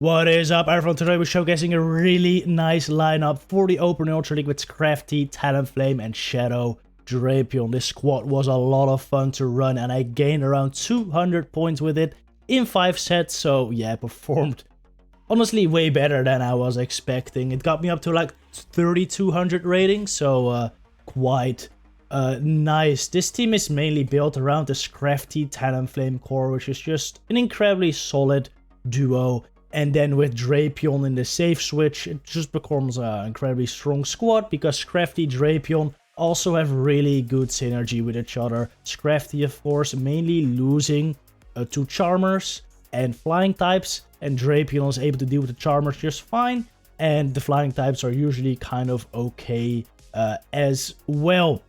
What is up, everyone? Today we're showcasing a really nice lineup for the Open Ultra League with Scrafty, Talonflame, and Shadow Drapion. This squad was a lot of fun to run, and I gained around 200 points with it in 5 sets. So yeah, performed honestly way better than I was expecting. It got me up to like 3200 rating, so quite nice. This team is mainly built around the Scrafty Talonflame core, which is just an incredibly solid duo. And then with Drapion in the safe switch, it just becomes an incredibly strong squad because Scrafty, Drapion also have really good synergy with each other. Scrafty, of course, mainly losing to Charmers and flying types, and Drapion is able to deal with the Charmers just fine, and the flying types are usually kind of okay as well.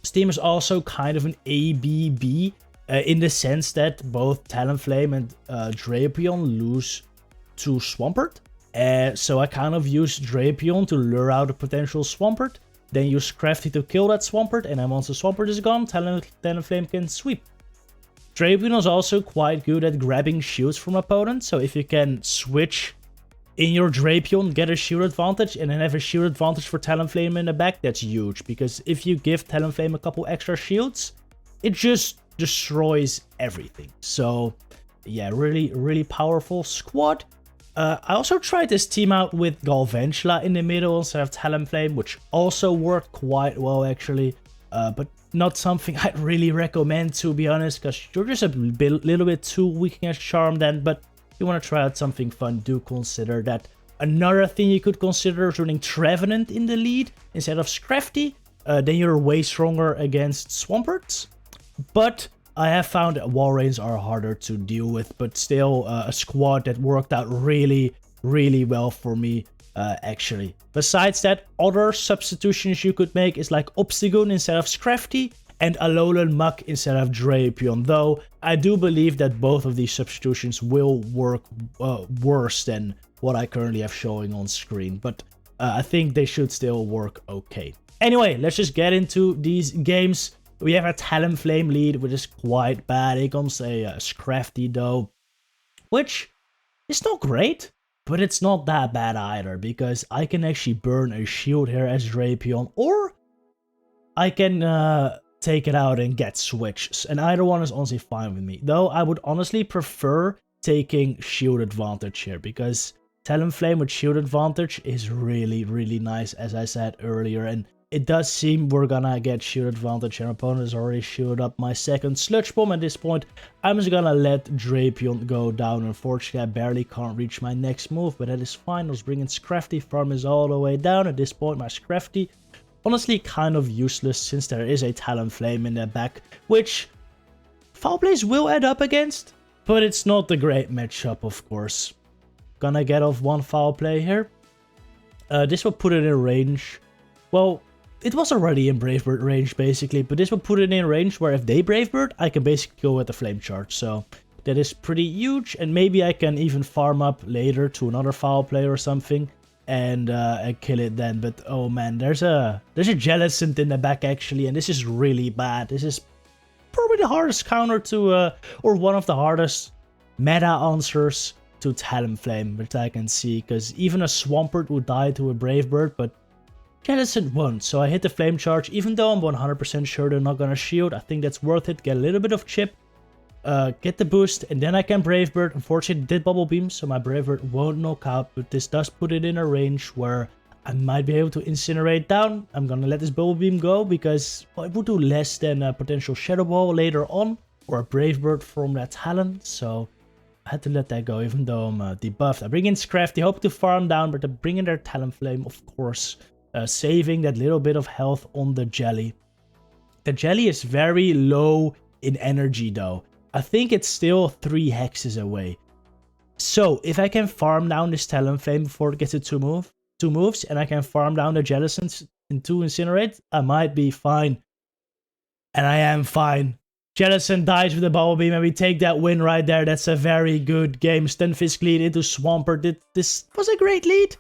This team is also kind of an ABB in the sense that both Talonflame and Drapion lose to Swampert. So I kind of use Drapion to lure out a potential Swampert, then use Scrafty to kill that Swampert, and then once the Swampert is gone, Talonflame can sweep. Drapion is also quite good at grabbing shields from opponents, so if you can switch in your Drapion, get a shield advantage, and then have a shield advantage for Talonflame in the back, that's huge, because if you give Talonflame a couple extra shields, it just destroys everything. So yeah, really powerful squad. I also tried this team out with Galvantula in the middle instead of Talonflame, which also worked quite well actually, but not something I'd really recommend, to be honest, because you're just a little bit too weak against Charm then. But if you want to try out something fun, do consider that. Another thing you could consider is running Trevenant in the lead instead of Scrafty. Then you're way stronger against Swamperts. But I have found that Walreins are harder to deal with, but still a squad that worked out really well for me, actually. Besides that, other substitutions you could make is like Obstagoon instead of Scrafty and Alolan Muck instead of Drapion, though I do believe that both of these substitutions will work worse than what I currently have showing on screen, but I think they should still work okay. Anyway, let's just get into these games. We have a Talonflame Lead, which is quite bad. Here comes a Scrafty though, which is not great, but it's not that bad either, because I can actually burn a shield here as Drapion, or I can take it out and get switches, and either one is honestly fine with me. Though I would honestly prefer taking shield advantage here, because Talonflame with shield advantage is really nice, as I said earlier, and it does seem we're gonna get shield advantage. Our opponent has already shielded up my second Sludge Bomb. At this point, I'm just gonna let Drapion go down. Unfortunately, I barely can't reach my next move, but that is fine. I was bringing Scrafty. Farm is all the way down. At this point, my Scrafty, honestly kind of useless since there is a Talonflame in the back, which Foul Plays will add up against, but it's not the great matchup, of course. Gonna get off one Foul Play here. This will put it in range. Well, it was already in Brave Bird range, basically, but this will put it in range where if they Brave Bird, I can basically go with the Flame Charge. So that is pretty huge, and maybe I can even farm up later to another Foul Play or something and kill it then. But oh man, there's a Jellicent in the back actually, and this is really bad. This is probably the hardest counter to, or one of the hardest meta answers to Talonflame, which I can see, because even a Swampert would die to a Brave Bird, but Jellicent won't. So I hit the Flame Charge, even though I'm 100% sure they're not gonna shield. I think that's worth it. Get a little bit of chip, get the boost, and then I can Brave Bird. Unfortunately, it did Bubble Beam, so my Brave Bird won't knock out, but this does put it in a range where I might be able to Incinerate down. I'm gonna let this Bubble Beam go, because well, it would do less than a potential Shadow Ball later on, or a Brave Bird from that Talon, so I had to let that go, even though I'm debuffed. I bring in Scrafty, hope to farm down, but I bring in their Talonflame, of course. Saving that little bit of health on the Jelly. The Jelly is very low in energy though. I think it's still 3 hexes away. So if I can farm down this Talonflame before it gets to two moves, and I can farm down the Jellicent into Incinerate, I might be fine. And I am fine. Jellicent dies with a Bubble Beam, and we take that win right there. That's a very good game. Stunfisk lead into Swampert. This was a great lead.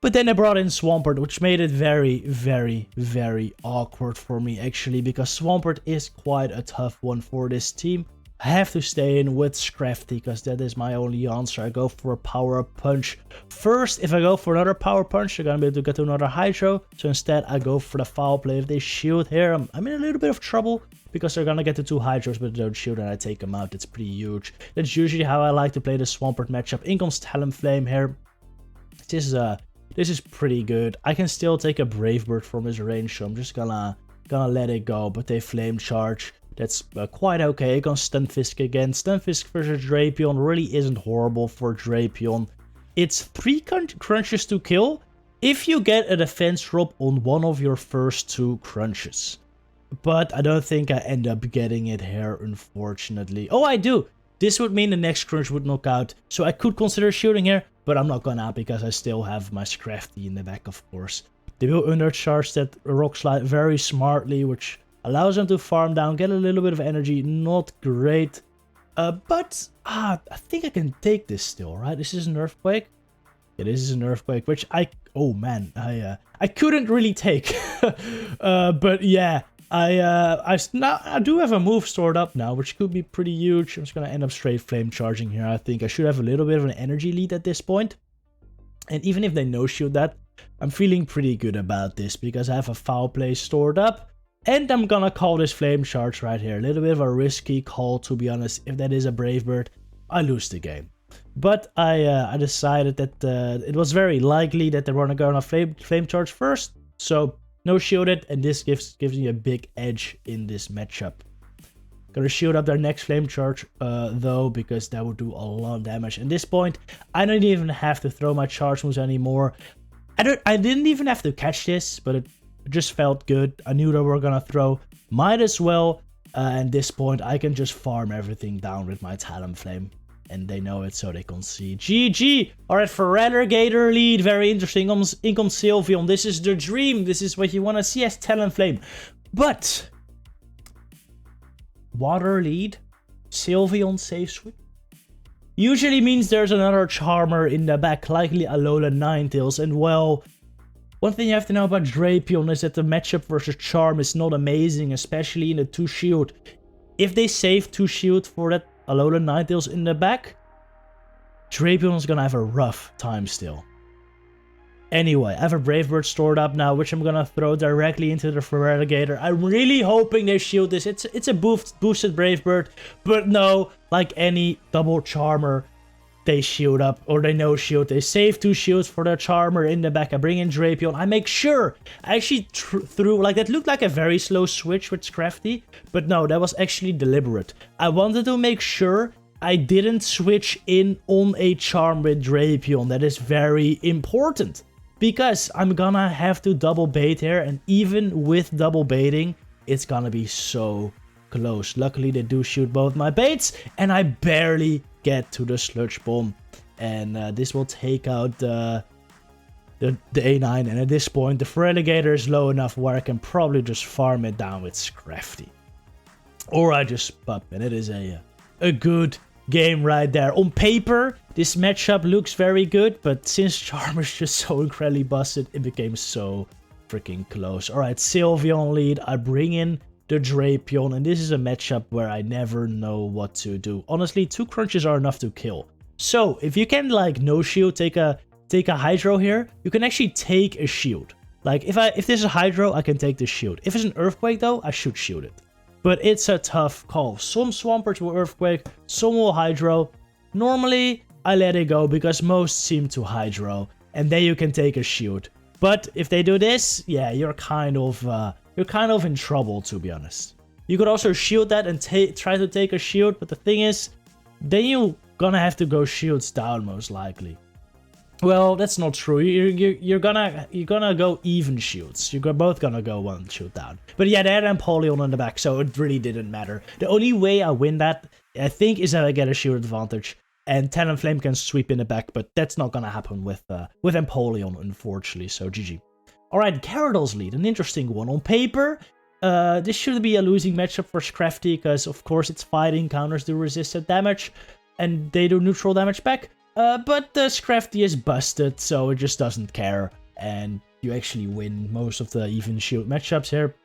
But then I brought in Swampert, which made it very awkward for me actually, because Swampert is quite a tough one for this team. have to stay in with Scrafty because that is my only answer. I go for a Power Punch first. If I go for another Power Punch, they're gonna be able to get to another Hydro. So instead, I go for the Foul Play. If they shield here, I'm in a little bit of trouble because they're gonna get the 2 Hydros, but they don't shield and I take them out. That's pretty huge. That's usually how I like to play the Swampert matchup. In comes Talonflame here. This is pretty good. I can still take a Brave Bird from his range, so I'm just gonna let it go. But they Flame Charge. That's quite okay. It goes Stunfisk again. Stunfisk versus Drapion really isn't horrible for Drapion. It's 3 crunches to kill if you get a defense drop on one of your first 2 crunches. But I don't think I end up getting it here, unfortunately. Oh, I do! This would mean the next crunch would knock out. So I could consider shooting here, but I'm not gonna because I still have my Scrafty in the back, of course. They will undercharge that Rock Slide very smartly, which allows them to farm down, get a little bit of energy. Not great. But I think I can take this still, right? This is an Earthquake. Yeah, this is an Earthquake, which oh man, I couldn't really take. But yeah. I do have a move stored up now, which could be pretty huge. I'm just going to end up straight flame charging here. I think I should have a little bit of an energy lead at this point. And even if they no-shield that, I'm feeling pretty good about this because I have a Foul Play stored up. And I'm going to call this flame charge right here. A little bit of a risky call, to be honest. If that is a Brave Bird, I lose the game. But I decided that it was very likely that they were going to flame charge first. So no shielded, and this gives me a big edge in this matchup. Gonna shield up their next flame charge though, because that would do a lot of damage. At this point, I don't even have to throw my charge moves anymore. I didn't even have to catch this, but it just felt good. I knew they were gonna throw. Might as well. At this point, I can just farm everything down with my Talonflame. And they know it, so they concede. GG! Alright, Feraligatr Lead. Very interesting. In comes Sylveon. This is the dream. This is what you want to see as Talonflame. But Water Lead, Sylveon safe switch. Usually means there's another Charmer in the back, likely Alolan Ninetales. And well, one thing you have to know about Drapion is that the matchup versus Charm is not amazing, especially in the 2 shield. If they save 2 shield for that Alolan Ninetales in the back, Drapion is gonna have a rough time still. Anyway, I have a Brave Bird stored up now, which I'm gonna throw directly into the Feraligatr. I'm really hoping they shield this. It's a boosted Brave Bird, but no, like any double Charmer, they shield up, or they no shield. They save 2 shields for their Charmer in the back. I bring in Drapion. I make sure I actually threw, like, that looked like a very slow switch with Scrafty, but no, that was actually deliberate. I wanted to make sure I didn't switch in on a Charm with Drapion. That is very important, because I'm gonna have to double bait here, and even with double baiting, it's gonna be so close. Luckily, they do shoot both my baits, and I barely get to the Sludge Bomb, and this will take out the A9, and at this point the Feraligatr is low enough where I can probably just farm it down with Scrafty, or I just pup, and it is a good game right there. On paper this matchup looks very good, but since Charm is just so incredibly busted, it became so freaking close. Alright, Sylveon Lead. I bring in the Drapion, and this is a matchup where I never know what to do. Honestly, 2 crunches are enough to kill. So if you can, like, no shield, take a Hydro here, you can actually take a shield. Like, if this is a Hydro, I can take the shield. If it's an Earthquake though, I should shield it. But it's a tough call. Some Swampert will Earthquake, some will Hydro. Normally, I let it go because most seem to Hydro, and then you can take a shield. But if they do this, yeah, you're kind of in trouble, to be honest. You could also shield that and try to take a shield, but the thing is, then you're gonna have to go shields down most likely. Well, that's not true. You're gonna go even shields. You're both gonna go 1 shield down. But yeah, they had Empoleon on the back, so it really didn't matter. The only way I win that, I think, is that I get a shield advantage, and Talonflame can sweep in the back, but that's not gonna happen with Empoleon, unfortunately. So GG. Alright, Gyarados Lead, an interesting one. On paper, this should be a losing matchup for Scrafty, because of course its fighting counters do resistant damage, and they do neutral damage back. But Scrafty is busted, so it just doesn't care, and you actually win most of the even shield matchups here.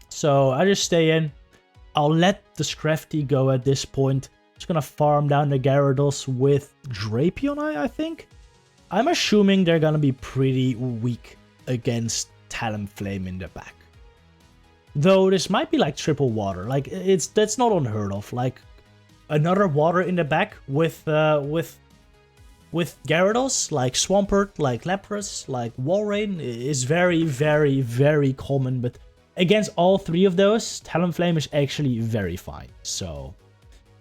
So I just stay in, I'll let the Scrafty go at this point. Just gonna farm down the Gyarados with Drapion, I think. I'm assuming they're gonna be pretty weak against Talonflame in the back. Though this might be like triple water. Like, that's not unheard of. Like, another water in the back with Gyarados, like Swampert, like Lapras, like Walrein is very, very, very common. But against all three of those, Talonflame is actually very fine. So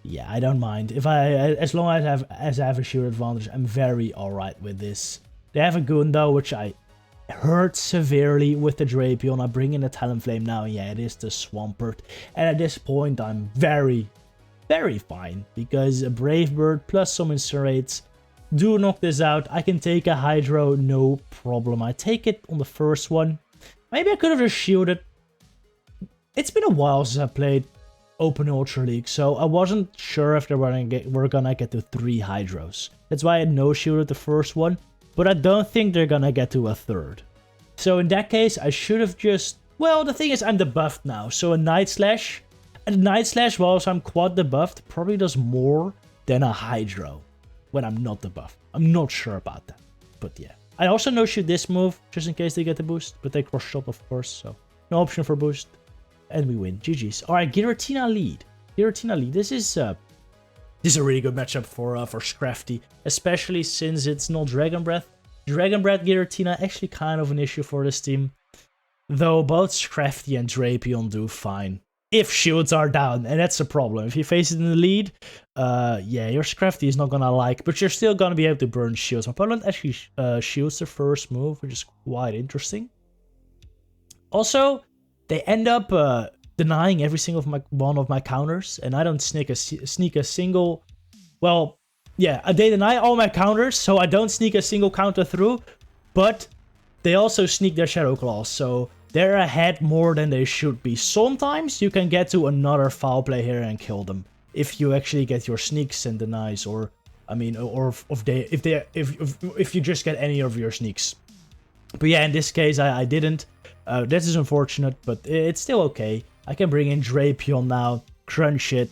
yeah, I don't mind. As long as I have a sheer advantage, I'm very alright with this. They have a Goon though, which I hurt severely with the Drapion. I bring in a Talonflame now. Yeah, it is the Swampert. And at this point, I'm very, very fine. Because a Brave Bird plus some Incerates do knock this out. I can take a Hydro, no problem. I take it on the first one. Maybe I could have just shielded. It's been a while since I played Open Ultra League, so I wasn't sure if we're gonna get to 3 Hydros. That's why I no shielded the first one, but I don't think they're gonna get to a third. So in that case, I should have just... Well, the thing is, I'm debuffed now, so a Night Slash... And Night Slash, whilst I'm quad debuffed, probably does more than a Hydro when I'm not debuffed. I'm not sure about that, but yeah. I also no shoot this move, just in case they get the boost, but they cross shot, of course, so no option for boost. And we win. GG's. Alright, Giratina Lead. Giratina Lead. This is a really good matchup for Scrafty, especially since it's not Dragon Breath. Dragon Breath Giratina actually kind of an issue for this team, though both Scrafty and Drapion do fine if shields are down, and that's a problem. If you face it in the lead, yeah, your Scrafty is not gonna like, but you're still gonna be able to burn shields. My opponent actually shields the first move, which is quite interesting. Also, they end up denying every single one of my counters, and I don't sneak a single... Well, yeah, they deny all my counters, so I don't sneak a single counter through, but they also sneak their Shadow Claws, so they're ahead more than they should be. Sometimes you can get to another foul play here and kill them, if you actually get your sneaks and denies, or I mean, or if you just get any of your sneaks. But yeah, in this case, I didn't. This is unfortunate, but it's still okay. I can bring in Drapion now, crunch it,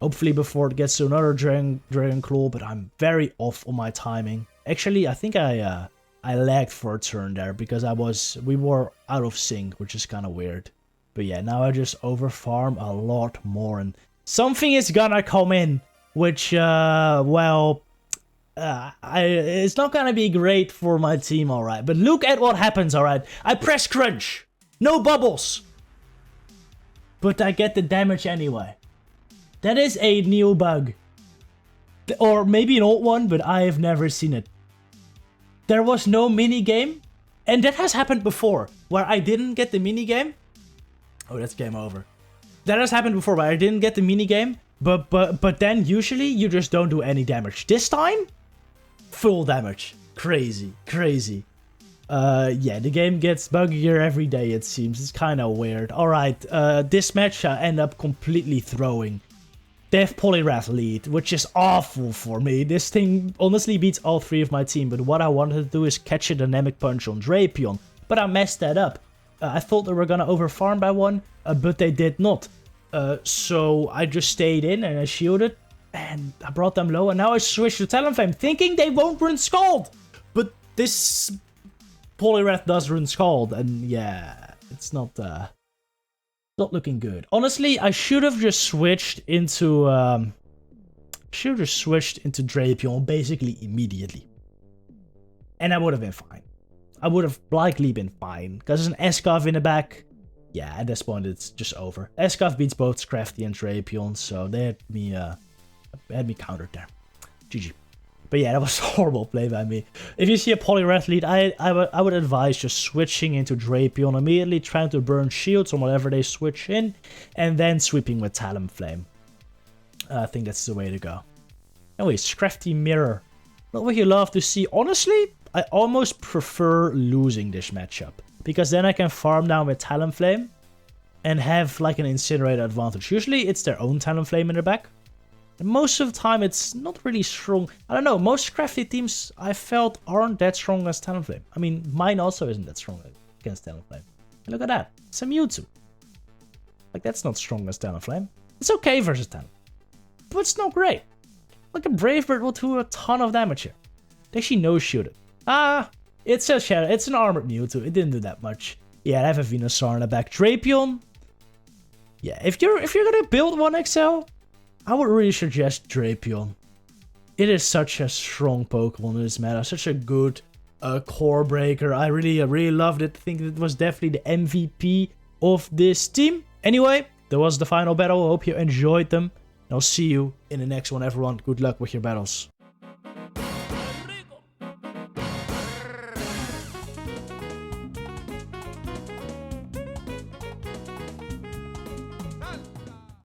hopefully before it gets to another Dragon Claw, but I'm very off on my timing. Actually, I think I lagged for a turn there, because we were out of sync, which is kind of weird. But yeah, now I just overfarm a lot more, and something is gonna come in, which, well... it's not gonna be great for my team, alright. But look at what happens, alright. I press crunch. No bubbles. But I get the damage anyway. That is a new bug. Or maybe an old one, but I have never seen it. There was no minigame. And that has happened before, where I didn't get the minigame. Oh, that's game over. That has happened before, where I didn't get the minigame. But then usually you just don't do any damage. This time... full damage. Crazy. Crazy. Yeah, the game gets buggier every day, it seems. It's kind of weird. Alright, this match I end up completely throwing. They have Poliwrath Lead, which is awful for me. This thing honestly beats all 3 of my team, but what I wanted to do is catch a Dynamic Punch on Drapion. But I messed that up. I thought they were gonna overfarm by 1, but they did not. So I just stayed in and I shielded. And I brought them low, and now I switch to Talonflame, thinking they won't run Scald! But this Poliwrath does run Scald, and yeah, it's not looking good. Honestly, I should have just switched into Drapion basically immediately. And I would have been fine. I would have likely been fine, because there's an Escaf in the back. Yeah, at this point it's just over. Escaf beats both Scrafty and Drapion, so they had me countered there. GG. But yeah, that was a horrible play by me. If you see a Poliwrath Lead, I would advise just switching into Drapion, immediately trying to burn shields on whatever they switch in, and then sweeping with Talonflame. I think that's the way to go. Anyway, Scrafty Mirror. Not what you love to see. Honestly, I almost prefer losing this matchup, because then I can farm down with Talonflame and have like an Incinerator advantage. Usually it's their own Talonflame in the back. And most of the time, it's not really strong. I don't know, most Scrafty teams I felt aren't that strong as Talonflame. I mean, mine also isn't that strong against Talonflame. And look at that, it's a Mewtwo. Like, that's not strong as Talonflame. It's okay versus Talon, but it's not great. Like, a Brave Bird will do a ton of damage here. They actually no-shoot it. It's a Shadow. It's an armored Mewtwo. It didn't do that much. Yeah, I have a Venusaur in the back. Drapion. Yeah, if you're gonna build one XL, I would really suggest Drapion. It is such a strong Pokemon in this meta. Such a good core breaker. I really loved it. I think it was definitely the MVP of this team. Anyway, that was the final battle. I hope you enjoyed them. And I'll see you in the next one, everyone. Good luck with your battles.